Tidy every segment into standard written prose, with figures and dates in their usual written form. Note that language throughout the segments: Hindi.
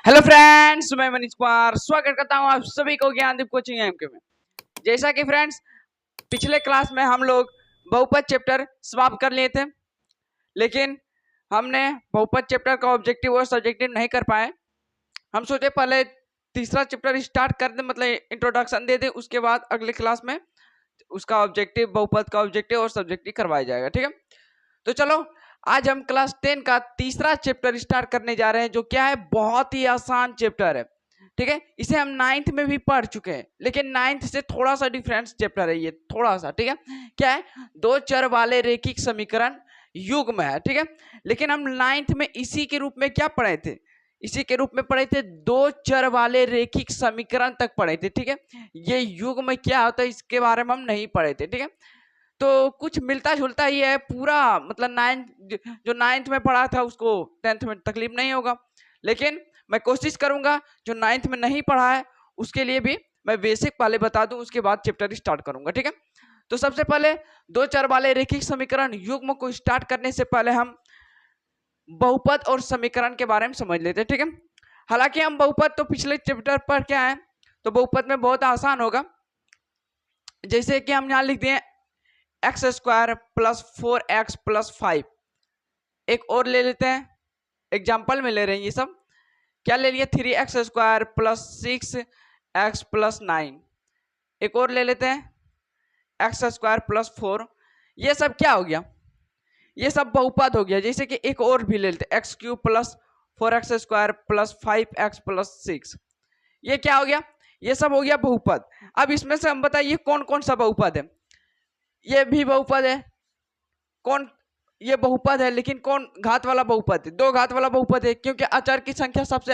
हेलो फ्रेंड्स, मैं मनीष कुमार स्वागत करता हूं आप सभी को ज्ञानदीप कोचिंग एमके में। जैसा कि फ्रेंड्स पिछले क्लास में हम लोग बहुपद चैप्टर समाप्त कर लिए थे, लेकिन हमने बहुपद चैप्टर का ऑब्जेक्टिव और सब्जेक्टिव नहीं कर पाए। हम सोचे पहले तीसरा चैप्टर स्टार्ट कर दे, मतलब इंट्रोडक्शन दे दे, उसके बाद अगले क्लास में उसका ऑब्जेक्टिव, बहुपद का ऑब्जेक्टिव और सब्जेक्टिव करवाया जाएगा। ठीक है, तो चलो आज हम क्लास 10 का तीसरा चैप्टर स्टार्ट करने जा रहे हैं, जो क्या है, बहुत ही आसान चैप्टर है। ठीक है, इसे हम 9th में भी पढ़ चुके हैं, लेकिन 9th से थोड़ा सा डिफरेंस चैप्टर है ये, थोड़ा सा। ठीक है, क्या है, दो चर वाले रैखिक समीकरण युग्म है। ठीक है, लेकिन हम 9th में इसी के रूप में क्या पढ़े थे, इसी के रूप में पढ़े थे, दो चर वाले रैखिक समीकरण तक पढ़े थे। ठीक है, ये युग्म क्या होता है इसके बारे में हम नहीं पढ़े थे। ठीक है, तो कुछ मिलता जुलता ही है पूरा, मतलब 9th जो 9th में पढ़ा था उसको 10th में तकलीफ नहीं होगा, लेकिन मैं कोशिश करूंगा जो 9th में नहीं पढ़ा है उसके लिए भी मैं बेसिक पहले बता दूं, उसके बाद चैप्टर स्टार्ट करूंगा। ठीक है, तो सबसे पहले दो चर वाले रैखिक समीकरण युग्म को स्टार्ट करने से पहले हम बहुपद और समीकरण के बारे में समझ लेते हैं। ठीक है, हालांकि हम बहुपद तो पिछले चैप्टर पर क्या है, तो बहुपद में बहुत आसान होगा। जैसे कि हम यहाँ लिख दिए x square plus 4x plus 5। एक और ले लेते हैं, एग्जाम्पल में ले रहे हैं ये सब। क्या ले लिए, 3x square plus 6x plus 9। एक और ले लेते हैं एक्स स्क्वायर प्लस 4। ये सब क्या हो गया, ये सब बहुपद हो गया। जैसे कि एक और भी ले लेते हैं, x cube plus 4x square plus 5x plus 6। ये क्या हो गया, ये सब हो गया बहुपद। अब इसमें से हम बताइए कौन कौन सा बहुपद है। ये भी बहुपद है, कौन, ये बहुपद है, लेकिन कौन घात वाला बहुपद है, दो घात वाला बहुपद है, क्योंकि अचर की संख्या सबसे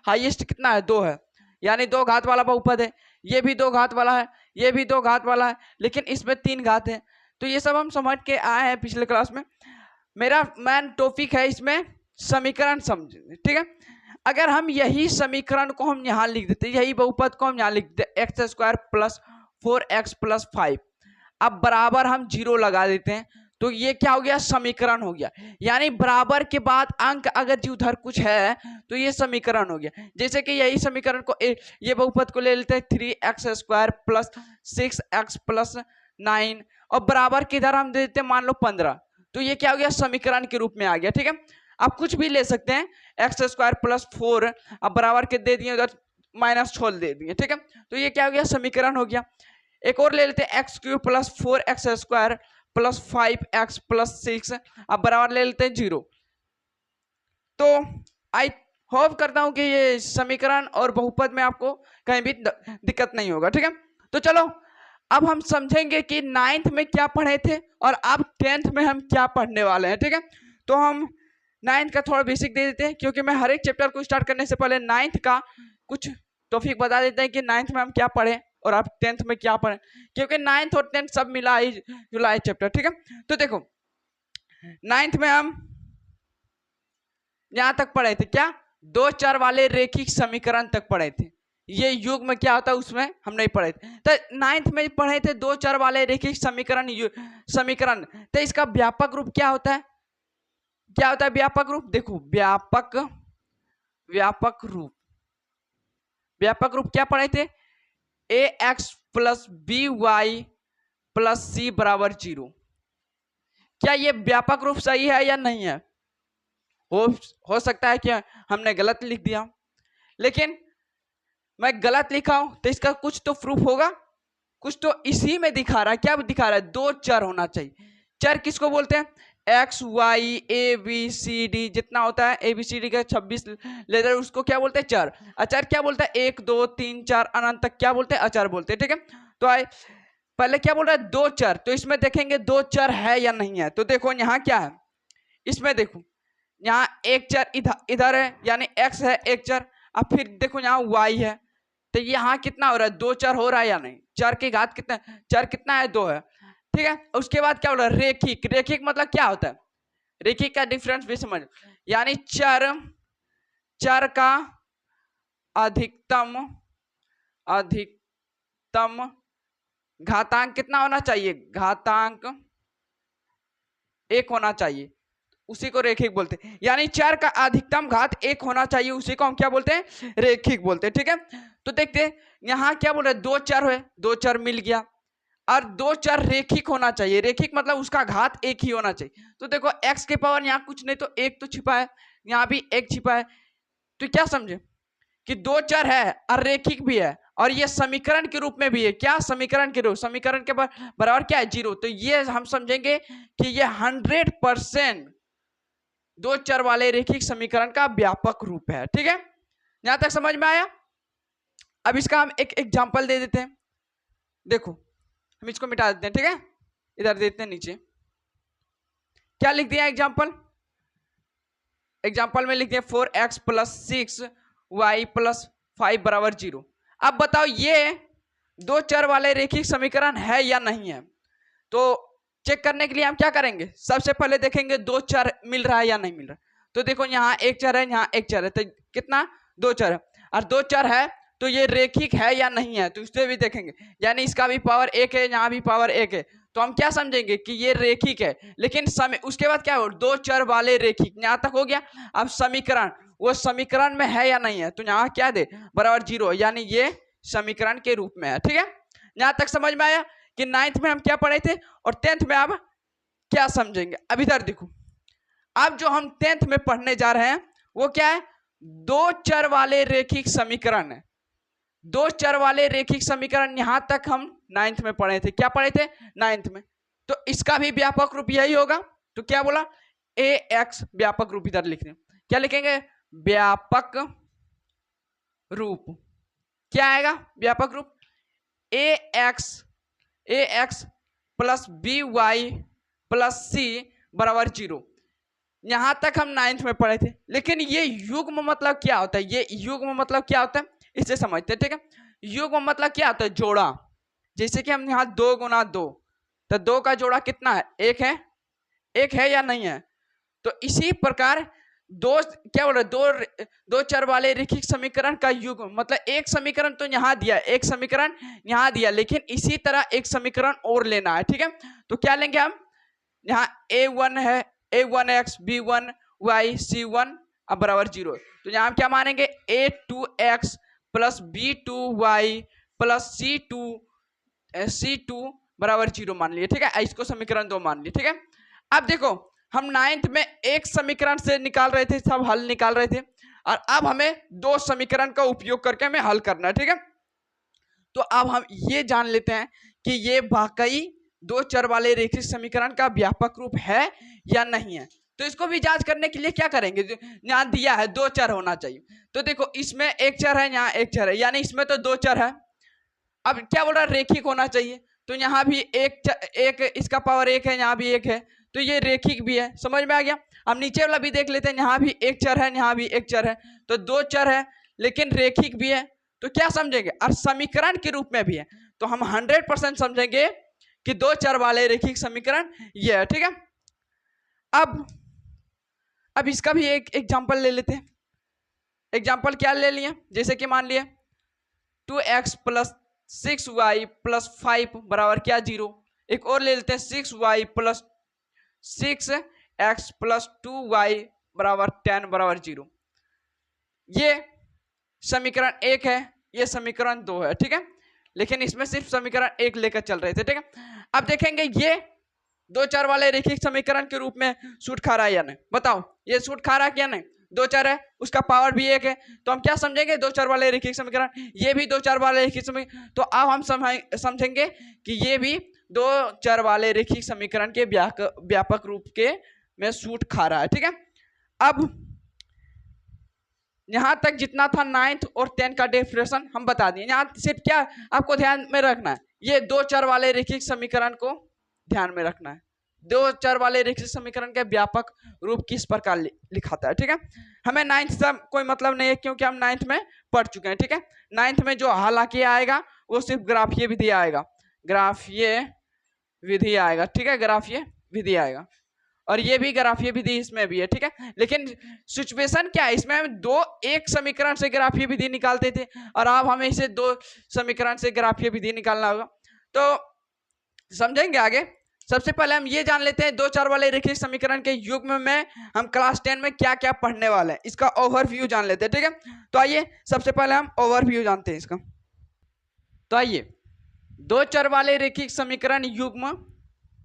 हाईएस्ट कितना है, दो है, यानी दो घात वाला बहुपद है। ये भी दो घात वाला है, ये भी दो घात वाला है, लेकिन इसमें तीन घात है। तो ये सब हम समझ के आए हैं पिछले क्लास में। मेरा मेन टॉपिक है इसमें समीकरण समझ। ठीक है, अगर हम यही समीकरण को हम यहाँ लिख देते, यही बहुपद को हम यहाँ लिख देते, x square plus 4x plus 5, अब बराबर हम जीरो लगा देते हैं, तो ये क्या हो गया, समीकरण हो गया। यानी बराबर के बाद अंक अगर जी उधर कुछ है तो ये समीकरण हो गया। जैसे कि यही समीकरण को ये बहुपद को ले लेते हैं 3x square plus 6x plus 9, और बराबर के इधर हम दे देते हैं मान लो 15, तो ये क्या हो गया, समीकरण के रूप में आ गया। ठीक है, आप कुछ भी ले सकते हैं, एक्स स्क्वायर प्लस 4, अब बराबर के दे दिए, उधर माइनस छोड़ दे दिए। ठीक है, तो ये क्या हो गया, समीकरण हो गया। एक और ले लेते हैं x cube plus 4x square plus 5x plus 6, अब बराबर ले लेते हैं 0। तो आई होप करता हूं कि ये समीकरण और बहुपद में आपको कहीं भी दिक्कत नहीं होगा। ठीक है, तो चलो अब हम समझेंगे कि 9th में क्या पढ़े थे और अब 10th में हम क्या पढ़ने वाले हैं। ठीक है, तो हम 9th का थोड़ा बेसिक दे देते हैं, क्योंकि मैं हर एक चैप्टर को स्टार्ट करने से पहले 9th का कुछ टॉपिक बता देते हैं कि 9th में हम क्या पढ़े और आप 10th में क्या पढ़े, क्योंकि 9th और 10th सब मिला ही जुला है चैप्टर। ठीक है, तो देखो 9th में हम यहां तक पढ़े थे, क्या, दो चर वाले रैखिक समीकरण तक पढ़े थे। ये युग में क्या होता है उसमें हम नहीं पढ़े थे। तो 9th में पढ़े थे दो चर वाले रैखिक समीकरण, समीकरण। तो इसका व्यापक रूप क्या होता है, क्या होता है व्यापक रूप, देखो व्यापक, व्यापक रूप, व्यापक रूप क्या पढ़े थे, A X plus B Y plus C बराबर 0। क्या ये व्यापक रूप सही है या नहीं है, हो सकता है कि हमने गलत लिख दिया, लेकिन मैं गलत लिखा हूं तो इसका कुछ तो प्रूफ होगा, कुछ तो इसी में दिखा रहा है। क्या दिखा रहा है, दो चर होना चाहिए। चर किसको बोलते हैं, x y a b c d, जितना होता है ए बी सी डी का 26 लेटर, उसको क्या बोलते हैं, चर। अचर क्या बोलता है, 1 2 3 4 अनंत तक क्या बोलते हैं, अचर बोलते हैं। ठीक है, तो आए पहले क्या बोल रहा है, दो चर, तो इसमें देखेंगे दो चर है या नहीं है। तो देखो यहाँ क्या है, इसमें देखो यहाँ एक चर इधर है, यानी एक्स है एक चर। अब फिर देखो यहाँ वाई है, तो यहाँ कितना हो रहा है, दो चर हो रहा है या नहीं, चर की घात कितना, चर कितना है, दो है। ठीक है, उसके बाद क्या बोल रहा है, रेखिक। रेखिक मतलब क्या होता है, रेखिक का डिफरेंस भी समझ, यानी चर, चर का अधिकतम, अधिकतम घातांक कितना होना चाहिए, घातांक 1 होना चाहिए। उसी को रेखिक बोलते हैं। यानी चर का अधिकतम घात 1 होना चाहिए, उसी को हम क्या बोलते हैं, रेखिक बोलते हैं। ठीक है, तो देखते हैं यहाँ क्या बोल रहे हैं, 2 चर है, 2 चर मिल गया, और 2 चर रेखिक होना चाहिए। रेखिक मतलब उसका घात 1 ही होना चाहिए। तो देखो x के पावर यहाँ कुछ नहीं तो 1 तो छिपा है, यहाँ भी 1 छिपा है, तो क्या समझे कि 2 चर है और रेखिक भी है, और ये समीकरण के रूप में भी है। क्या समीकरण के रूप, समीकरण के बराबर क्या है, 0। तो ये हम समझेंगे कि ये 100% 2 चर वाले रेखिक समीकरण का व्यापक रूप है। ठीक है, यहां तक समझ में आया। अब इसका हम एक एग्जांपल दे देते हैं। देखो हम इसको मिटा देते हैं। ठीक है, इधर देते हैं नीचे, क्या लिख दिया एग्जांपल, एग्जांपल में लिख दिया 4x प्लस 6y प्लस 5 बराबर 0। अब बताओ ये 2 चर वाले रेखिक समीकरण है या नहीं है। तो चेक करने के लिए हम क्या करेंगे, सबसे पहले देखेंगे 2 चर मिल रहा है या नहीं मिल रहा। तो देखो यहाँ 1 चर है, यहाँ 1 चर है, तो कितना, 2 चर है, और 2 चर है तो ये रेखिक है या नहीं है, तो उससे भी देखेंगे। यानी इसका भी पावर 1 है, यहाँ भी पावर 1 है, तो हम क्या समझेंगे कि ये रेखिक है। लेकिन समय उसके बाद क्या हो, 2 चर वाले रेखिक, यहाँ तक हो गया। अब समीकरण, वो समीकरण में है या नहीं है, तो यहाँ क्या दे, बराबर 0, यानी ये समीकरण के रूप में है। ठीक है, यहाँ तक समझ में आया कि 9th में हम क्या पढ़े थे और 10th में अब क्या समझेंगे। अब इधर देखो, अब जो हम 10th में पढ़ने जा रहे हैं वो क्या है, 2 चर वाले रेखिक समीकरण है। 2 चर वाले रेखिक समीकरण यहां तक हम 9th में पढ़े थे। क्या पढ़े थे, 9th में। तो इसका भी व्यापक रूप यही होगा। तो क्या बोला, ax व्यापक रूप, इधर लिख रहे, क्या लिखेंगे, व्यापक रूप। क्या आएगा व्यापक रूप, ax plus by plus c बराबर 0। यहां तक हम 9th में पढ़े थे। लेकिन ये युग्म मतलब क्या होता है, ये युग्म मतलब क्या होता है, इसे समझते हैं। ठीक है, युग्म मतलब क्या होता है, जोड़ा। जैसे कि हम यहाँ 2 गुना 2, तो 2 का जोड़ा कितना है, 1 है, 1 है या नहीं है। तो इसी प्रकार क्या बोल रहे, दो चर वाले रेखिक समीकरण का युग्म मतलब एक समीकरण तो यहाँ दिया, एक समीकरण यहाँ दिया, लेकिन इसी तरह एक समीकरण और लेना है। ठीक है, तो क्या लेंगे हम, यहाँ a1 है, a1x b1y c1 अब बराबर 0। तो यहाँ हम क्या मानेंगे, a2x plus b2y plus c2 बराबर 0 मान लिए। ठीक है, इसको समीकरण 2 मान लिए। ठीक है, अब देखो हम 9th में एक समीकरण से निकाल रहे थे, सब हल निकाल रहे थे, और अब हमें 2 समीकरण का उपयोग करके हमें हल करना है। ठीक है, तो अब हम ये जान लेते हैं कि ये वाकई 2 चर वाले रेखिक समीकरण का व्यापक रूप है या नहीं है। तो इसको भी जांच करने के लिए क्या करेंगे, यहाँ दिया है 2 चर होना चाहिए। तो देखो इसमें 1 चर है, यहाँ 1 चर है, यानी इसमें तो 2 चर है। अब क्या बोल रहा है, रेखिक होना चाहिए। तो यहाँ भी एक इसका पावर 1 है, यहाँ भी 1 है, तो ये रेखिक भी है। समझ में आ गया। हम नीचे वाला भी देख लेते हैं, यहाँ भी 1 चर है, यहाँ भी 1 चर है, तो 2 चर है लेकिन रेखिक भी है। तो क्या समझेंगे, और समीकरण के रूप में भी है। तो हम 100% समझेंगे कि 2 चर वाले रेखिक समीकरण ये है। ठीक है, अब इसका भी एक एग्जांपल ले लेते हैं। एग्जांपल क्या ले लिए, जैसे कि मान लिए 2x प्लस 6y प्लस 5 बराबर क्या 0। एक और ले लेते हैं 6y plus 6x plus 2y बराबर 10 बराबर 0। ये समीकरण 1 है, ये समीकरण 2 है। ठीक है, लेकिन इसमें सिर्फ समीकरण 1 लेकर चल रहे थे। ठीक है, अब देखेंगे ये 2 चर वाले रेखिक समीकरण के रूप में सूट खा रहा है या नहीं। बताओ ये सूट खा रहा है क्या नहीं, 2 चर है, उसका पावर भी 1 है, तो हम क्या समझेंगे, 2 चर वाले रेखिक समीकरण, ये भी 2 चर वाले रेखिक समीकरण। तो अब हम समझेंगे कि ये भी 2 चर वाले रेखिक समीकरण के व्यापक रूप के में सूट खा रहा है। ठीक है, अब यहां तक जितना था 9th और 10th का डेफिनेशन हम बता दिए। यहाँ सिर्फ क्या आपको ध्यान में रखना है, ये 2 चर वाले रेखिक समीकरण को ध्यान में रखना है। 2 चर वाले रेखिक समीकरण के व्यापक रूप किस प्रकार लिखाता है। ठीक है, हमें 9th से कोई मतलब नहीं है, क्योंकि हम 9th में पढ़ चुके हैं। ठीक है, 9th में जो हालांकि आएगा वो सिर्फ ग्राफीय विधि आएगा, ग्राफीय विधि आएगा। ठीक है, ग्राफीय विधि आएगा, और ये भी ग्राफीय विधि इसमें भी है। ठीक है, लेकिन सिचुएशन क्या है, इसमें हम एक समीकरण से ग्राफीय विधि निकालते थे, और अब हमें इसे 2 समीकरण से ग्राफीय विधि निकालना होगा। तो समझेंगे आगे, सबसे पहले हम ये जान लेते हैं दो चर वाले रैखिक समीकरण के युग्म में हम क्लास 10 में क्या क्या पढ़ने वाले हैं, इसका ओवरव्यू जान लेते हैं। ठीक है, तो आइए सबसे पहले हम ओवरव्यू जानते हैं इसका। तो आइए दो चर वाले रैखिक समीकरण युग्म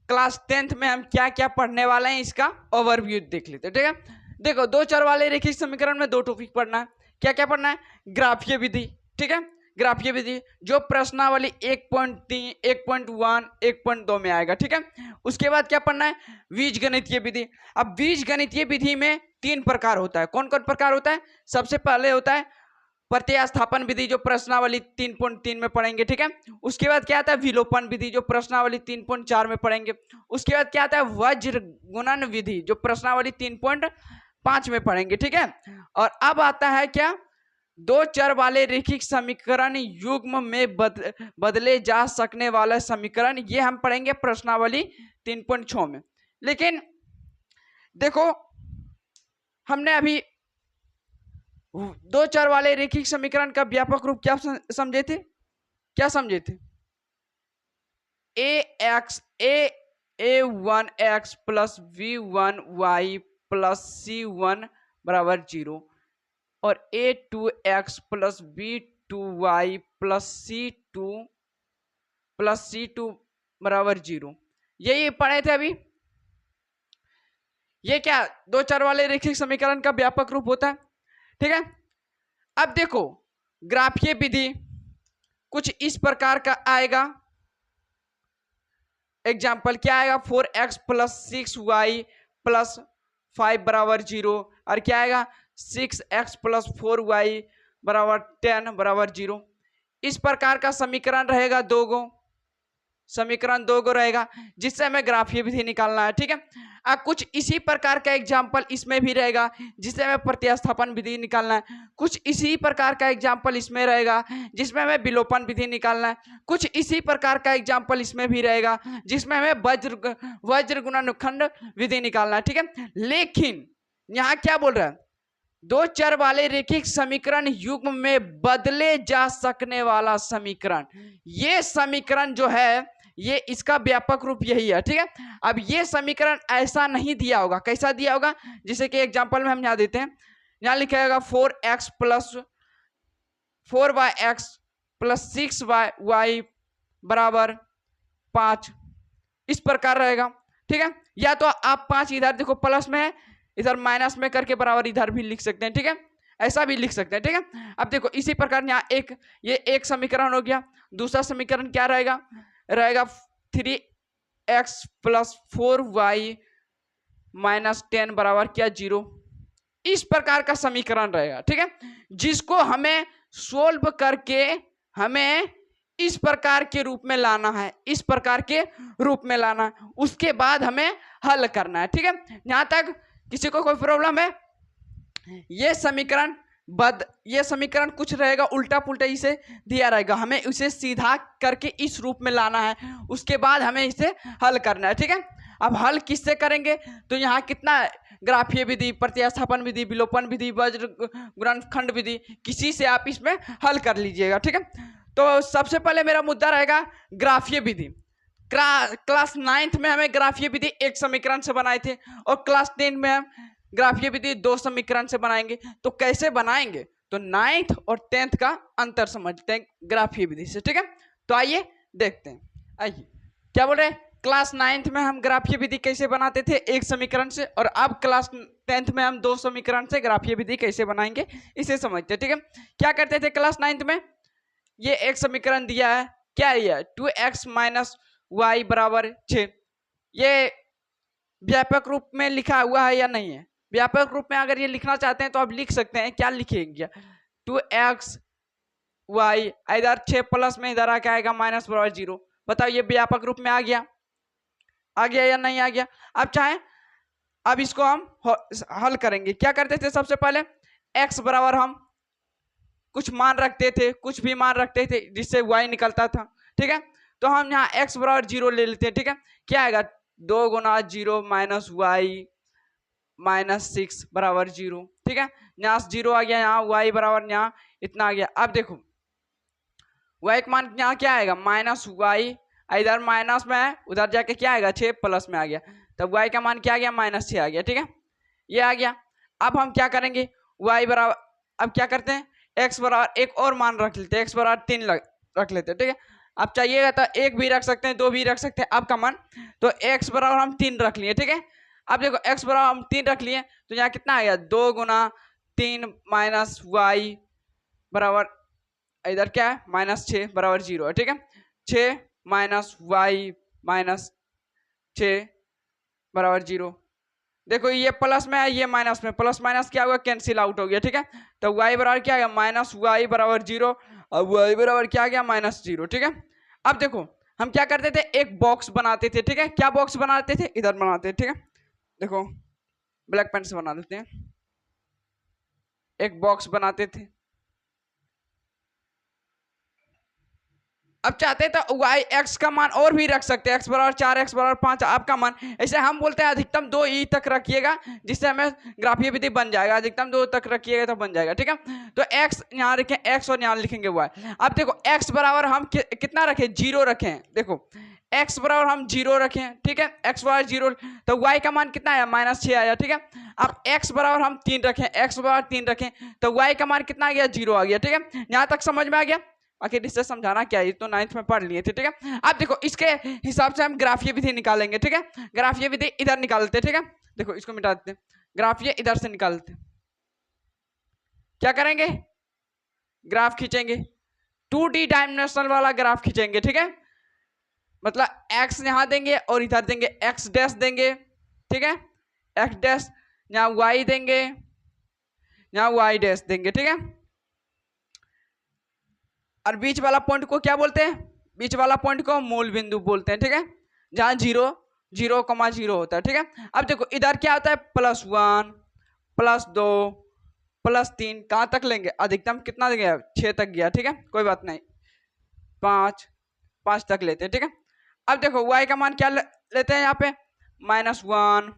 क्लास 10th में हम क्या क्या पढ़ने वाले हैं इसका ओवरव्यू देख लेते हैं। ठीक है, देखो दो चर वाले रैखिक समीकरण में दो टॉपिक पढ़ना है। क्या क्या पढ़ना है? ग्राफीय विधि। ठीक है, ग्राफीय विधि जो प्रश्नावली 1.3, 1.1, 1.2 में आएगा। ठीक है, उसके बाद क्या पढ़ना है? बीजगणितीय विधि। अब बीजगणितीय विधि में तीन प्रकार होता है। कौन कौन प्रकार होता है? सबसे पहले होता है प्रतिस्थापन विधि जो प्रश्नावली 3.3 में पढ़ेंगे। ठीक है, उसके बाद क्या आता है? विलोपन विधि जो प्रश्नावली 3.4 में पढ़ेंगे। उसके बाद क्या आता है? वज्र गुणन विधि जो प्रश्नावली 3.5 में पढ़ेंगे। ठीक है, और अब आता है क्या? दो चर वाले रैखिक समीकरण युग्म में बदले जा सकने वाला समीकरण, ये हम पढ़ेंगे प्रश्नावली 3.6 में। लेकिन देखो हमने अभी दो चर वाले रैखिक समीकरण का व्यापक रूप क्या समझे थे? क्या समझे थे? a1x plus v1y plus c1 बराबर 0 और a2x plus b2y plus c2 बराबर 0, यही पढ़े थे अभी। ये क्या दो चर वाले रैखिक समीकरण का व्यापक रूप होता है। ठीक है, अब देखो ग्राफीय विधि कुछ इस प्रकार का आएगा। एग्जाम्पल क्या आएगा? 4x प्लस 6y प्लस 5 बराबर 0 और क्या आएगा? 6x प्लस 4y बराबर 10 बराबर 0। इस प्रकार का समीकरण रहेगा दो गो, समीकरण दो गो रहेगा जिससे हमें ग्राफीय विधि निकालना है। ठीक है, अब कुछ इसी प्रकार का एग्जाम्पल इसमें भी रहेगा जिससे हमें प्रतिस्थापन विधि निकालना है। कुछ इसी प्रकार का एग्जाम्पल इसमें रहेगा जिसमें हमें विलोपन विधि निकालना है। कुछ इसी प्रकार का एग्जाम्पल इसमें भी रहेगा जिसमें हमें वज्र गुणनखंड विधि निकालना है। ठीक है, लेकिन यहाँ क्या बोल रहा है? दो चर वाले रैखिक समीकरण युग्म में बदले जा सकने वाला समीकरण, ये समीकरण जो है ये इसका व्यापक रूप यही है। ठीक है, अब ये समीकरण ऐसा नहीं दिया होगा। कैसा दिया होगा? जैसे कि एग्जांपल में हम यहां देते हैं, यहां लिखेगा 4x plus 4y(x) plus 6y बराबर 5, इस प्रकार रहेगा। ठीक है, या तो आप 5 इधर देखो प्लस में है, इधर माइनस में करके बराबर इधर भी लिख सकते हैं। ठीक है, ऐसा भी लिख सकते हैं। ठीक है, अब देखो इसी प्रकार यहाँ ये एक समीकरण हो गया। दूसरा समीकरण क्या रहेगा? 3x प्लस 4y माइनस 10 बराबर क्या? 0। इस प्रकार का समीकरण रहेगा। ठीक है, जिसको हमें सोल्व करके हमें इस प्रकार के रूप में लाना है, इस प्रकार के रूप में लाना है, उसके बाद हमें हल करना है। ठीक है, यहां तक किसी को कोई प्रॉब्लम है? ये समीकरण कुछ रहेगा उल्टा पुल्टा इसे दिया रहेगा, हमें इसे सीधा करके इस रूप में लाना है, उसके बाद हमें इसे हल करना है। ठीक है, अब हल किससे करेंगे? तो यहाँ कितना ग्राफीय विधि, प्रतिस्थापन विधि, विलोपन विधि, वज्र गुणनखंड विधि, किसी से आप इसमें हल कर लीजिएगा। ठीक है, तो सबसे पहले मेरा मुद्दा रहेगा ग्राफीय विधि। क्लास 9th में हमें ग्राफीय विधि एक समीकरण से बनाए थे और क्लास 10 में हम ग्राफीय विधि दो समीकरण से बनाएंगे। तो कैसे बनाएंगे? तो 9th और 10th का अंतर समझते हैं ग्राफीय विधि से। ठीक है, तो आइए देखते हैं। आइए क्या बोल रहे हैं? क्लास 9th में हम ग्राफीय विधि कैसे बनाते थे? एक समीकरण से, और अब क्लास 10th में हम दो समीकरण से ग्राफीय विधि कैसे बनाएंगे इसे समझते हैं। ठीक है, क्या करते थे क्लास 9th में? ये एक समीकरण दिया है, क्या है? 2x माइनस y बराबर 6। ये व्यापक रूप में लिखा हुआ है या नहीं है? व्यापक रूप में अगर ये लिखना चाहते हैं तो आप लिख सकते हैं। क्या लिखेंगे? 2x y, इधर 6 प्लस में इधर आके आएगा माइनस बराबर 0। बताओ ये व्यापक रूप में आ गया या नहीं आ गया? अब चाहे अब इसको हम हल करेंगे। क्या करते थे? सबसे पहले x बराबर हम कुछ मान रखते थे, कुछ भी मान रखते थे जिससे y निकलता था। ठीक है, तो हम यहाँ x बराबर 0 ले लेते हैं। ठीक है, क्या आएगा? 2 गुना 0 माइनस y माइनस 6 बराबर 0। ठीक है, यहाँ 0 आ गया, यहाँ y बराबर यहाँ इतना आ गया। अब देखो y का मान यहाँ क्या आएगा? माइनस y इधर माइनस में है, उधर जाके क्या आएगा 6 प्लस में आ गया, तब y का मान क्या आ गया -6 आ गया। ठीक है, ये आ गया। अब हम क्या करेंगे, y बराबर, अब क्या करते हैं, x बराबर एक और मान रख लेते हैं, x बराबर 3 रख लेते हैं। ठीक है, अब चाहिएगा तो 1 भी रख सकते हैं, 2 भी रख सकते हैं आपका मान, तो x बराबर हम 3 रख लिए। ठीक है, अब देखो x बराबर हम 3 रख लिए, तो यहाँ कितना आया 2 गुना 3 माइनस y बराबर, इधर क्या है -6 बराबर 0 है। ठीक है, 6 माइनस y माइनस 6 बराबर 0। देखो ये प्लस में है, ये माइनस में, प्लस माइनस क्या हुआ, कैंसिल आउट हो गया। ठीक है, तो y बराबर क्या गया -y बराबर 0, अब y बराबर क्या गया -0। ठीक है, अब देखो हम क्या करते थे, एक बॉक्स बनाते थे। ठीक है, क्या बॉक्स बनाते थे, इधर बनाते थे। ठीक है, देखो ब्लैक पेन से बना देते हैं, एक बॉक्स बनाते थे। अब चाहते तो y x का मान और भी रख सकते हैं, x बराबर 4, x बराबर 5 आपका मान। ऐसे हम बोलते हैं अधिकतम 2 ई तक रखिएगा, जिससे हमें ग्राफीय विधि बन जाएगा, अधिकतम 2 तक रखिएगा तो बन जाएगा। ठीक है, तो x यहाँ रखें x और यहाँ लिखेंगे y। अब देखो x बराबर हम कितना रखें, 0 रखें। देखो x बराबर हम 0 रखें। ठीक है, x बराबर 0, तो y का मान कितना आया -6 आया। ठीक है, अब x बराबर हम 3 रखें, x बराबर 3 रखें, तो y का मान कितना आ गया 0 आ गया। ठीक है, यहाँ तक समझ में आ गया। आखिर इससे समझाना क्या है, तो 9th में पढ़ लिए थे। ठीक है, अब देखो इसके हिसाब से हम ग्राफीय विधि निकालेंगे। ठीक है, ग्राफीय विधि इधर निकालते। ठीक है, देखो इसको मिटा देते, ग्राफीय इधर से निकालते। क्या करेंगे, ग्राफ खींचेंगे, 2D डायमेंशनल वाला ग्राफ खींचेंगे। ठीक है, मतलब x यहां देंगे और इधर देंगे x डैश देंगे। ठीक है, x डैश, यहाँ y देंगे, यहाँ y डैश देंगे। ठीक है, और बीच वाला पॉइंट को क्या बोलते हैं, बीच वाला पॉइंट को मूल बिंदु बोलते हैं। ठीक है, जहां 0 0,0 होता है। ठीक है, अब देखो इधर क्या होता है, +1 +2 +3, कहां तक लेंगे, अधिकतम कितना गया 6 तक गया। ठीक है, कोई बात नहीं, 5 तक लेते हैं। ठीक है, अब देखो y का मान क्या लेते हैं, यहाँ पे -1,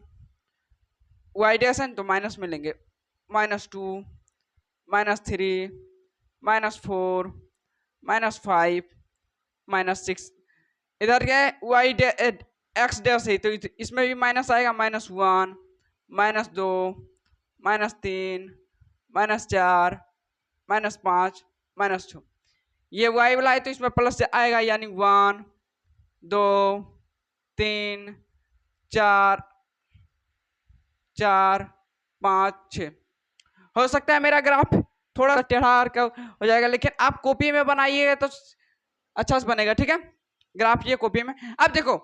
y डैश है तो माइनस में लेंगे, -2 -3 -4 -5 -6, इधर क्या है y x डैश है तो इसमें भी माइनस आएगा, -1 -2 -3 -4 -5 -6, ये y वाला है तो इसमें प्लस से आएगा, यानी 1 2 3 4 4 5 6। हो सकता है मेरा ग्राफ थोड़ा सा टेढ़ा हो जाएगा, लेकिन आप कॉपी में बनाइएगा तो अच्छा से बनेगा। ठीक है, ग्राफ ये कॉपी में। अब देखो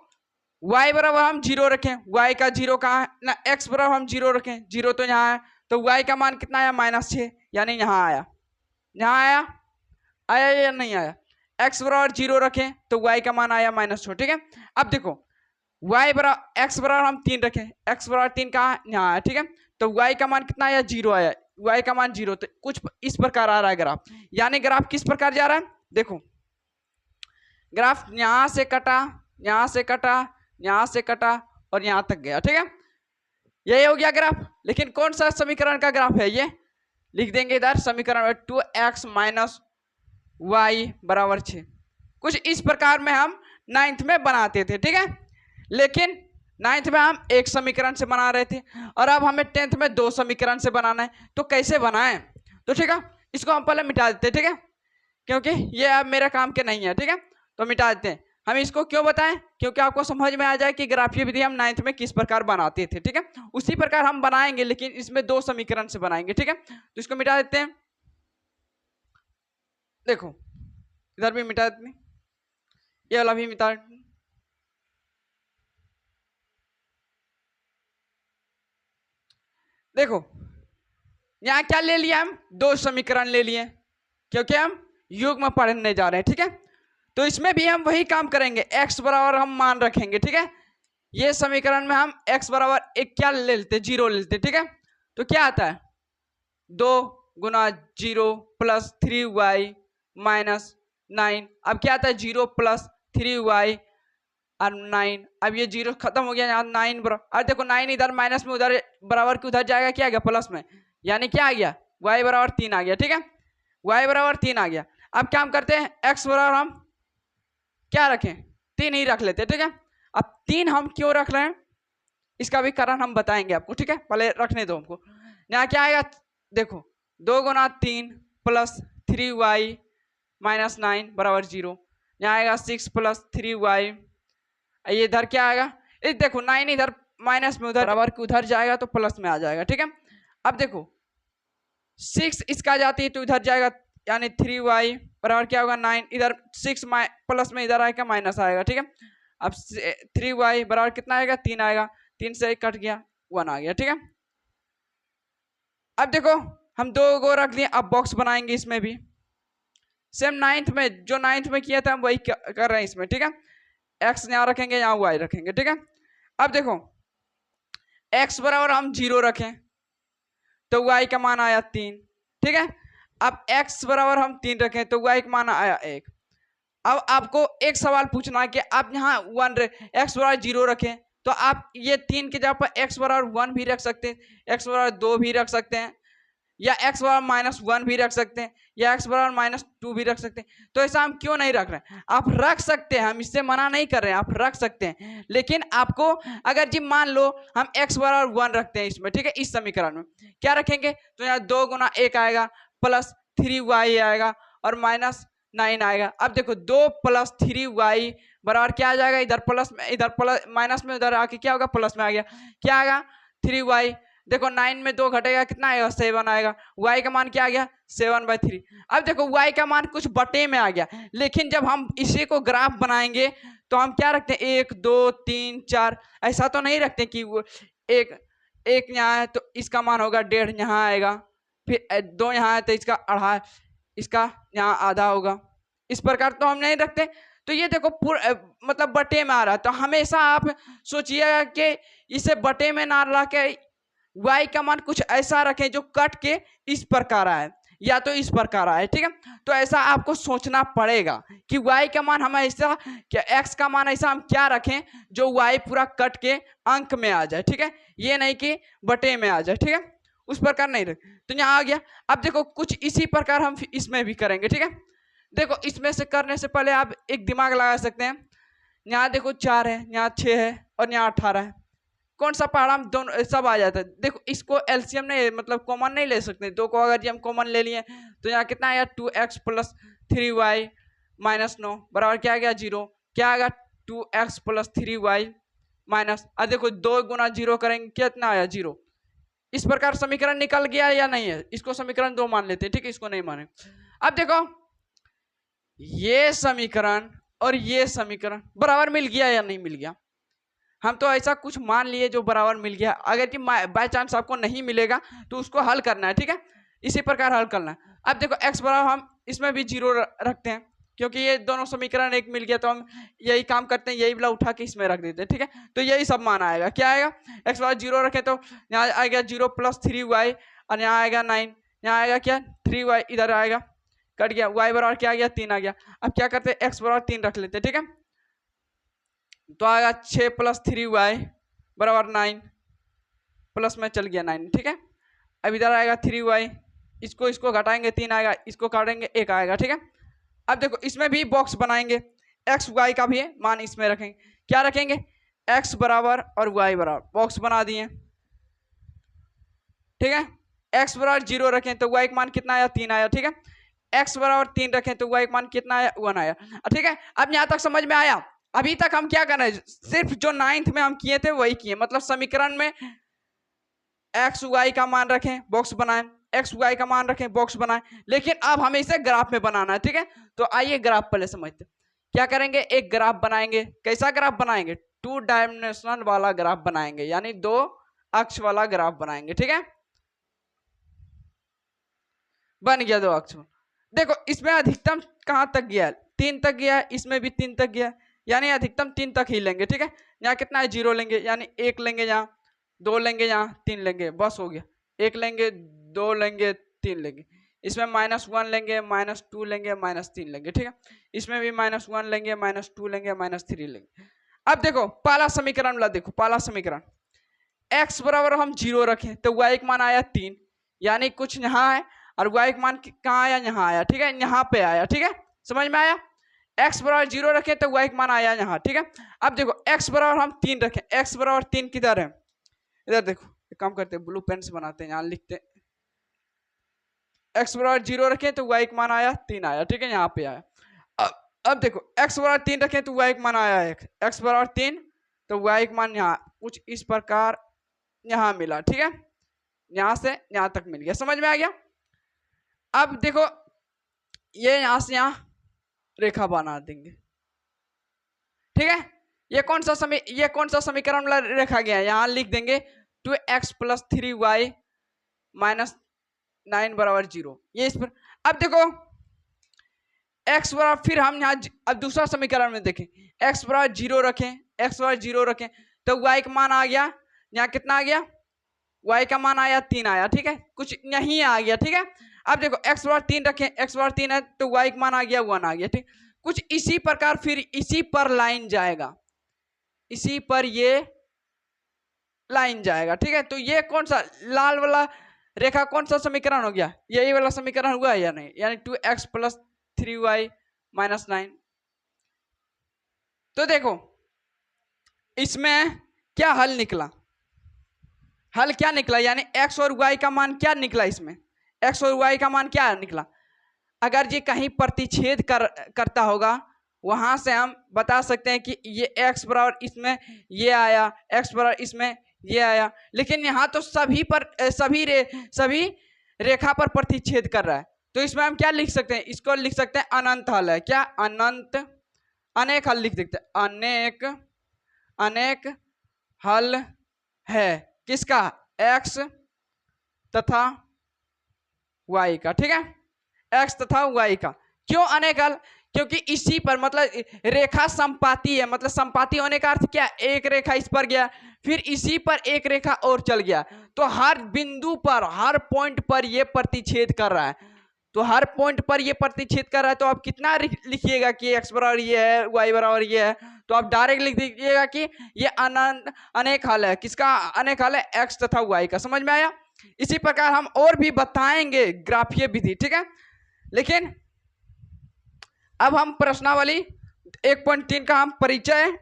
y बराबर हम 0 रखें, y का 0 कहाँ है ना, x बराबर हम 0 रखें, 0 तो यहाँ है, तो y का मान कितना आया -6, यानी यहाँ आया, यहाँ आया, आया या नहीं आया। x बराबर 0 रखें तो y का मान आया -6। ठीक है, अब देखो y बराबर x बराबर हम 3 रखें, x बराबर 3 कहाँ यहाँ आया। ठीक है, तो y का मान कितना आया 0 आया, y का मान 0, तो कुछ इस प्रकार आ रहा है ग्राफ। यानी ग्राफ किस प्रकार जा रहा है, देखो ग्राफ यहां से कटा, यहां से कटा, यहां से कटा और यहां तक गया। ठीक है, यही हो गया ग्राफ। लेकिन कौन सा समीकरण का ग्राफ है, ये लिख देंगे इधर समीकरण 2x - y बराबर 6। कुछ इस प्रकार में हम 9th में बनाते थे। ठीक है, लेकिन 9th में हम एक समीकरण से बना रहे थे और अब हमें 10th में 2 समीकरण से बनाना है, तो कैसे बनाएं, तो ठीक है इसको हम पहले मिटा देते हैं। ठीक है, क्योंकि ये अब मेरा काम के नहीं है। ठीक है, तो मिटा देते हैं। हम इसको क्यों बताएं, क्योंकि आपको समझ में आ जाए कि ग्राफीय विधि हम 9th में किस प्रकार बनाते थे। ठीक है, उसी प्रकार हम बनाएंगे, लेकिन इसमें 2 समीकरण से बनाएंगे। ठीक है, तो इसको मिटा देते हैं। देखो इधर भी मिटा देते हैं, ये वाला भी मिटा देते हैं। देखो यहाँ क्या ले लिया, हम 2 समीकरण ले लिए, क्योंकि हम युग्म पढ़ने जा रहे हैं। ठीक है, तो इसमें भी हम वही काम करेंगे, x बराबर हम मान रखेंगे। ठीक है, ये समीकरण में हम x बराबर एक क्या ले लेते, 0 ले लेते। ठीक है, तो क्या आता है 2 गुना 0 + 3y -9, अब क्या आता है 0 + 3y और 9, अब ये 0 खत्म हो गया, यहाँ 9 बराबर, अब देखो 9 इधर माइनस में, उधर बराबर के उधर जाएगा, क्या आ गया प्लस में, यानी क्या आ गया y बराबर 3 आ गया। ठीक है, y बराबर 3 आ गया। अब क्या हम करते हैं, x बराबर हम क्या रखें, 3 ही रख लेते, ठीक है। अब 3 हम क्यों रख रहे हैं इसका भी कारण हम बताएंगे आपको, ठीक है, पहले रखने दो हमको। यहाँ क्या आएगा, देखो 2 गुना 3 प्लस 3y माइनस 9 बराबर 0। यहाँ आएगा 6 प्लस 3y, ये इधर क्या आएगा, देखो 9 इधर माइनस में उधर बराबर के उधर जाएगा तो प्लस में आ जाएगा, ठीक है। अब देखो 6 इसका जाती है तो इधर जाएगा, यानी 3y बराबर क्या होगा 9, इधर 6 प्लस में इधर आएगा माइनस आएगा, ठीक है। अब 3y बराबर कितना आएगा 3 आएगा, 3 से 1 कट गया 1 आ गया, ठीक है। अब देखो हम 2 को रख दिए, अब बॉक्स बनाएंगे इसमें भी सेम 9th में, जो 9th में किया था हम वही कर रहे हैं इसमें, ठीक है। x यहाँ रखेंगे, यहाँ y रखेंगे, ठीक है। अब देखो x बराबर हम 0 रखें तो y का मान आया 3, ठीक है। अब x बराबर हम 3 रखें तो y का मान आया 1। अब आपको एक सवाल पूछना है कि आप यहाँ 1 x बराबर 0 रखें तो आप ये 3 के जगह पर x बराबर 1 भी रख सकते हैं, x बराबर 2 भी रख सकते हैं, या x बराबर -1 भी रख सकते हैं, या x बराबर -2 भी रख सकते हैं। तो ऐसा हम क्यों नहीं रख रहे हैं, आप रख सकते हैं, हम इससे मना नहीं कर रहे हैं, आप रख सकते हैं। लेकिन आपको अगर जी मान लो हम x बराबर 1 रखते हैं इसमें, ठीक है, इस समीकरण में क्या रखेंगे तो यहाँ 2 गुना 1 आएगा प्लस 3y आएगा और -9 आएगा। अब देखो 2 प्लस 3y बराबर क्या आ जाएगा, इधर प्लस में इधर प्लस माइनस में उधर आके क्या होगा प्लस में आ गया, क्या आएगा 3y। देखो 9 में 2 घटेगा कितना आएगा 7 आएगा, y का मान क्या आ गया 7/3। अब देखो y का मान कुछ बटे में आ गया, लेकिन जब हम इसी को ग्राफ बनाएंगे तो हम क्या रखते हैं 1 2 3 4, ऐसा तो नहीं रखते कि वो एक यहाँ है तो इसका मान होगा 1.5 यहाँ आएगा, फिर 2 यहाँ है तो इसका आधा, इसका यहाँ आधा होगा, इस प्रकार तो हम नहीं रखते। तो ये देखो मतलब बटे में आ रहा है, तो हमेशा आप सोचिएगा कि इसे बटे में ना ला के y का मान कुछ ऐसा रखें जो कट के इस प्रकार आए या तो इस प्रकार आए, ठीक है। तो ऐसा आपको सोचना पड़ेगा कि y का मान हम ऐसा, क्या x का मान ऐसा हम क्या रखें जो y पूरा कट के अंक में आ जाए, ठीक है, ये नहीं कि बटे में आ जाए, ठीक है, उस प्रकार नहीं रख। तो यहाँ आ गया। अब देखो कुछ इसी प्रकार हम इसमें भी करेंगे, ठीक है। देखो इसमें से करने से पहले आप एक दिमाग लगा सकते हैं, यहाँ देखो 4 है, यहाँ 6 है और यहाँ 18 है, कौन सा पहाड़ा हम दोनों सब आ जाता है। देखो इसको एलसीएम नहीं मतलब कॉमन नहीं ले सकते, 2 को अगर हम कॉमन ले लिए तो यहाँ कितना आया 2x प्लस 3y माइनस 9 बराबर क्या आ गया 0, क्या आएगा 2x प्लस 3y माइनस, अब देखो 2 गुना 0 करेंगे कितना आया 0। इस प्रकार समीकरण निकल गया या नहीं है, इसको समीकरण 2 मान लेते हैं, ठीक है, इसको नहीं माने। अब देखो ये समीकरण और ये समीकरण बराबर मिल गया या नहीं मिल गया, हम तो ऐसा कुछ मान लिए जो बराबर मिल गया। अगर कि बाय चांस आपको नहीं मिलेगा तो उसको हल करना है, ठीक है, इसी प्रकार हल करना है। अब देखो x बराबर हम इसमें भी 0 रखते हैं, क्योंकि ये दोनों समीकरण एक मिल गया तो हम यही काम करते हैं, यही वाला उठा के इसमें रख देते हैं, ठीक है। तो यही सब मान आएगा, क्या आएगा x बराबर 0 रखे तो यहाँ आएगा 0 प्लस 3y और यहाँ आएगा 9, यहाँ आएगा क्या 3y इधर आएगा कट गया, y बराबर क्या आ गया 3 आ गया। अब क्या करते हैं x बराबर 3 रख लेते हैं, ठीक है, तो आएगा 6 प्लस 3y बराबर 9, प्लस में चल गया 9, ठीक है। अब इधर आएगा 3y, इसको घटाएंगे 3 आएगा, इसको काटेंगे 1 आएगा, ठीक है। अब देखो इसमें भी बॉक्स बनाएंगे, x y का भी मान इसमें रखेंगे, क्या रखेंगे x बराबर और y बराबर, बॉक्स बना दिए, ठीक है। x बराबर 0 रखें तो y का मान कितना आया 3 आया, ठीक है। x बराबर 3 रखें तो y का मान कितना आया 1 आया, ठीक है। अब यहाँ तक समझ में आया। अभी तक हम क्या कर रहे हैं, सिर्फ जो 9th में हम किए थे वही किए, मतलब समीकरण में x y का मान रखें बॉक्स बनाएं, x y का मान रखें बॉक्स बनाएं, लेकिन अब हमें इसे ग्राफ में बनाना है, ठीक है। तो आइए ग्राफ पहले समझते, क्या करेंगे एक ग्राफ बनाएंगे। कैसा ग्राफ बनाएंगे, 2 डायमेंशनल वाला ग्राफ बनाएंगे, यानी 2 अक्ष वाला ग्राफ बनाएंगे, ठीक है। बन गया 2 अक्ष। देखो इसमें अधिकतम कहां तक गया है 3 तक गया है, इसमें भी 3 तक गया है, यानी अधिकतम 3 तक ही लेंगे, ठीक है। यहाँ कितना है 0 लेंगे, यानी 1 लेंगे, यहाँ 2 लेंगे, यहाँ 3 लेंगे, बस हो गया। 1 लेंगे 2 लेंगे 3 लेंगे, इसमें -1 लेंगे -2 लेंगे -3 लेंगे, ठीक है। इसमें भी -1 लेंगे -2 लेंगे -3 लेंगे। अब देखो पहला समीकरण ला, देखो पहला समीकरण x बराबर हम 0 रखें तो y का मान आया 3, यानी कुछ यहाँ है और y का मान कहाँ आया यहाँ आया, ठीक है, यहाँ पे आया, ठीक है, समझ में आया। x बराबर 0 रखें तो y का मान आया यहाँ, ठीक है। अब देखो x बराबर हम 3 रखें, x बराबर 3 किधर है, इधर देखो, एक काम करते हैं ब्लू पेन से बनाते हैं, यहाँ लिखते हैं x बराबर 0 रखें तो y का मान आया 3 आया, ठीक है, यहाँ पे आया। अब देखो x बराबर 3 रखें तो y का मान आया 1, x बराबर 3 तो y का मान यहाँ कुछ इस प्रकार यहाँ मिला, ठीक है, यहाँ से यहाँ तक मिल गया, समझ में आ गया। अब देखो ये यहाँ से यहाँ रेखा बना देंगे, ठीक है। ये कौन सा समीकरण वाला रेखा गया है, यहाँ लिख देंगे 2x + 3y - 9 बराबर 0, ये इस पर। अब देखो x बराबर, फिर हम यहाँ अब दूसरा समीकरण में देखें, x बराबर 0 रखें, x बराबर 0 रखें तो y का मान आ गया यहाँ कितना आ गया, y का मान आया 3 आया, ठीक है, कुछ यहीं आ गया, ठीक है। अब देखो x बराबर 3 रखें, x बराबर 3 है तो y का मान आ गया 1 आ गया, ठीक, कुछ इसी प्रकार फिर इसी पर लाइन जाएगा, इसी पर ये लाइन जाएगा, ठीक है। तो ये कौन सा लाल वाला रेखा कौन सा समीकरण हो गया, यही वाला समीकरण हुआ या नहीं, यानी 2x + 3y - 9। तो देखो इसमें क्या हल निकला, हल क्या निकला, यानी x और y का मान क्या निकला, इसमें x और y का मान क्या निकला। अगर ये कहीं प्रतिच्छेद करता होगा वहां से हम बता सकते हैं कि ये x बराबर इसमें ये आया, x बराबर इसमें ये आया, लेकिन यहाँ तो सभी रेखा पर प्रतिच्छेद कर रहा है, तो इसमें हम क्या लिख सकते हैं, इसको लिख सकते हैं अनंत हल है, क्या अनंत, अनेक हल लिख सकते हैं, अनेक हल है किसका, x तथा y का, ठीक है, x तथा y का। क्यों अनेक हल, क्योंकि इसी पर मतलब रेखा संपाती है, मतलब संपाती होने का अर्थ क्या, एक रेखा इस पर गया फिर इसी पर एक रेखा और चल गया, तो हर बिंदु पर हर पॉइंट पर ये प्रतिच्छेद कर रहा है, तो हर पॉइंट पर ये प्रतिच्छेद कर रहा है, तो आप कितना लिखिएगा कि x बराबर ये है, y बराबर ये है, तो आप डायरेक्ट लिख दीजिएगा कि ये अनेक हल है, किसका अनेक हल है, x तथा y का, समझ में आया। इसी प्रकार हम और भी बताएंगे ग्राफीय विधि, ठीक है, लेकिन अब हम प्रश्नावली 1.3 का हम परिचय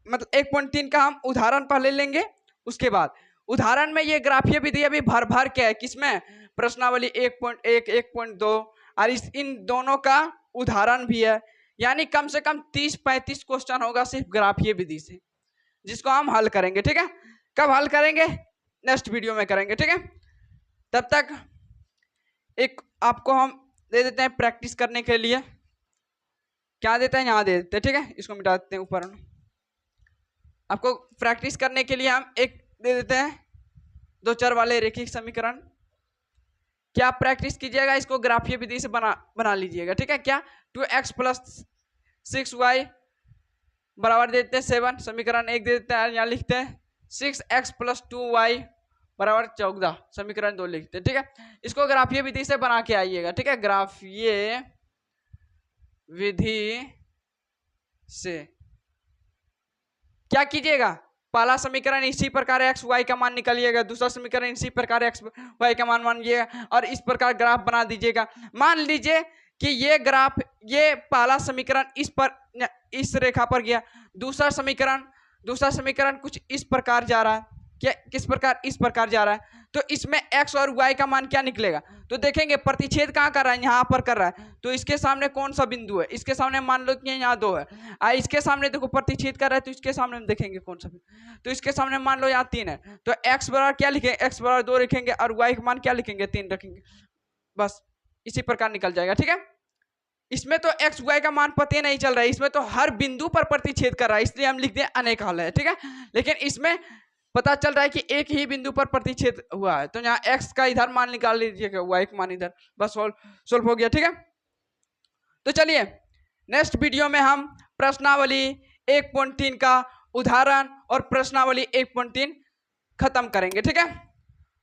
मतलब 1.3 का हम उदाहरण पहले लेंगे, उसके बाद उदाहरण में ये ग्राफीय विधि अभी भर भर के है, किसमें, प्रश्नावली 1.1 1.2 और इन दोनों का उदाहरण भी है, यानी कम से कम 30-35 क्वेश्चन होगा सिर्फ ग्राफीय विधि से, जिसको हम हल करेंगे, ठीक है। कब हल करेंगे, नेक्स्ट वीडियो में करेंगे, ठीक है। तब तक एक आपको हम दे देते हैं प्रैक्टिस करने के लिए, क्या देते हैं, यहाँ दे देते हैं, ठीक है, इसको मिटा देते हैं ऊपर। आपको प्रैक्टिस करने के लिए हम एक दे देते हैं 2 चर वाले रेखिक समीकरण, क्या आप प्रैक्टिस कीजिएगा, इसको ग्राफीय विधि से बना लीजिएगा, ठीक है। क्या 2x + 6y बराबर दे देते हैं 7, समीकरण 1 दे देते हैं, यहाँ लिखते हैं 6x + 2y बराबर 14, समीकरण 2 लिखते हैं, ठीक है। इसको ग्राफीय विधि से बना के आइएगा, ठीक है, ग्राफीय विधि से क्या कीजिएगा, पहला समीकरण इसी प्रकार x y का मान निकालिएगा, दूसरा समीकरण इसी प्रकार x y का मान मानिएगा और इस प्रकार ग्राफ बना दीजिएगा। मान लीजिए कि ये ग्राफ, ये पहला समीकरण इस रेखा पर गया, दूसरा समीकरण कुछ इस प्रकार जा रहा है, क्या किस प्रकार, इस प्रकार जा रहा है, तो इसमें x और y का मान क्या निकलेगा, तो देखेंगे प्रतिच्छेद कहाँ कर रहा है, यहाँ पर कर रहा है, तो इसके सामने कौन सा बिंदु है, इसके सामने मान लो कि यहाँ 2 है, इसके सामने देखो प्रतिच्छेद कर रहा है, तो इसके सामने हम देखेंगे कौन सा बिंदु, तो इसके सामने मान लो यहाँ 3 है, तो x बराबर क्या लिखेंगे, x बराबर 2 लिखेंगे और y का मान क्या लिखेंगे, 3 रखेंगे, बस इसी प्रकार निकल जाएगा, ठीक है। इसमें तो x y का मान पता नहीं चल रहा है, इसमें तो हर बिंदु पर प्रतिच्छेद कर रहा है, इसलिए हम लिख दें अनेक हल है, ठीक है। लेकिन इसमें पता चल रहा है कि एक ही बिंदु पर प्रतिच्छेद हुआ है, तो यहाँ x का इधर मान निकाल लीजिएगा, y का मान इधर, बस सोल्व हो गया, ठीक है। तो चलिए नेक्स्ट वीडियो में हम प्रश्नावली 1.3 का उदाहरण और प्रश्नावली 1.3 खत्म करेंगे, ठीक है।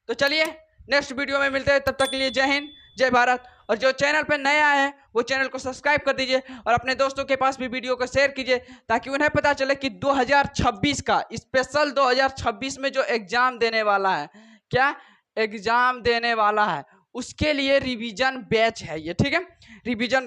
तो चलिए नेक्स्ट वीडियो में मिलते हैं, तब तक के लिए जय हिंद जय भारत, और जो चैनल पे नया है वो चैनल को सब्सक्राइब कर दीजिए और अपने दोस्तों के पास भी वीडियो को शेयर कीजिए, ताकि उन्हें पता चले कि 2026 का स्पेशल 2026 में जो एग्जाम देने वाला है, क्या एग्जाम देने वाला है, उसके लिए रिवीजन बैच है ये, ठीक है, रिवीजन बैच।